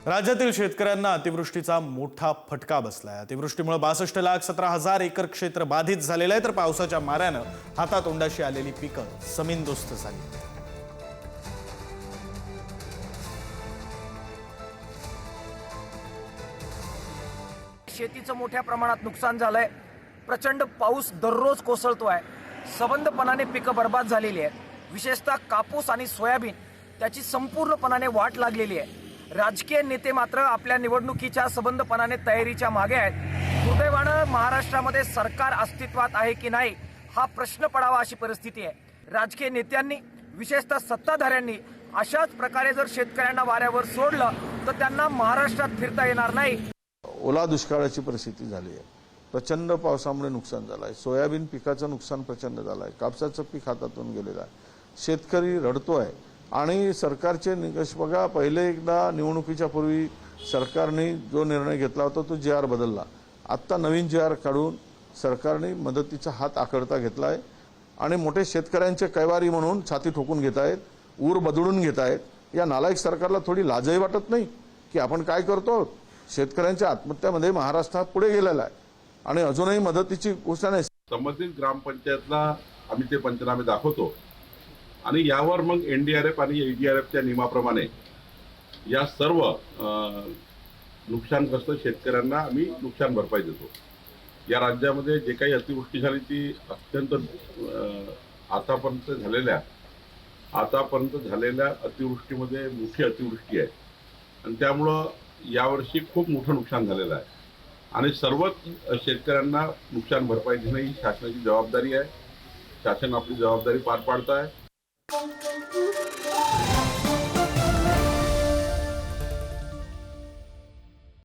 राज्यातील शेतकऱ्यांना अतिवृष्टीचा मोठा फटका बसलाय। अतिवृष्टीमुळे 62,17,000 एकर क्षेत्र बाधित झालेलं आहे, तर पावसाच्या माऱ्यानं हातातोंडाशी आलेली पिकं जमीनदोस्त झाली। शेतीचं मोठ्या प्रमाणात नुकसान झालंय। प्रचंड पाऊस दररोज कोसळतोय। सबंधपणाने पिकं बर्बाद झालेली आहेत। विशेषतः कापूस आणि सोयाबीन त्याची संपूर्णपणाने वाट लागलेली आहे। राजकीय नेते मात्र आपल्या निवडणुकीच्या सबंधपणाने तयारीच्या मागे आहेत। दुर्दैवानं महाराष्ट्रामध्ये सरकार अस्तित्वात आहे की नाही हा प्रश्न पडावा अशी परिस्थिती आहे। राजकीय नेत्यांनी विशेषतः सत्ताधाऱ्यांनी अशाच प्रकारे जर शेतकऱ्यांना वाऱ्यावर सोडलं तर त्यांना महाराष्ट्रात फिरता येणार नाही। ओला दुष्काळाची परिस्थिती झाली आहे। प्रचंड पावसामुळे नुकसान झालं आहे। सोयाबीन पिकाचं नुकसान प्रचंड झालं आहे। कापसाचं पीक हातातून गेलेलं आहे। शेतकरी रडतोय आणि सरकारचे निकष बघा। पहिले एकदा निवडणुकीच्या पूर्वी सरकारने जो निर्णय घेतला होता तो जी आर बदलला। आत्ता नवीन जी आर काढून सरकारने मदतीचा हात आखडता घेतला आहे आणि मोठे शेतकऱ्यांचे कैवारी म्हणून छाती ठोकून घेत आहेत, ऊर बदलून घेत आहेत। या नालायक सरकारला थोडी लाजही वाटत नाही की आपण काय करतो? शेतकऱ्यांच्या आत्महत्यामध्ये महाराष्ट्र पुढे गेलेला आहे आणि अजूनही मदतीची घोषणा नाही। संबंधित ग्रामपंचायतला आम्ही ते पंचनामे दाखवतो आणि यावर मग एनडीआरएफ आणि एडीआरएफच्या नियमाप्रमाणे या सर्व नुकसानग्रस्त शेतकऱ्यांना आम्ही नुकसान भरपाई देतो। या राज्यामध्ये जे काही अतिवृष्टी झाली ती अत्यंत आतापर्यंत झालेल्या अतिवृष्टीमध्ये मोठी अतिवृष्टी आहे आणि त्यामुळं यावर्षी खूप मोठं नुकसान झालेलं आहे आणि सर्वच शेतकऱ्यांना नुकसान भरपाई देणं ही शासनाची जबाबदारी आहे। शासन आपली जबाबदारी पार पाडत आहे।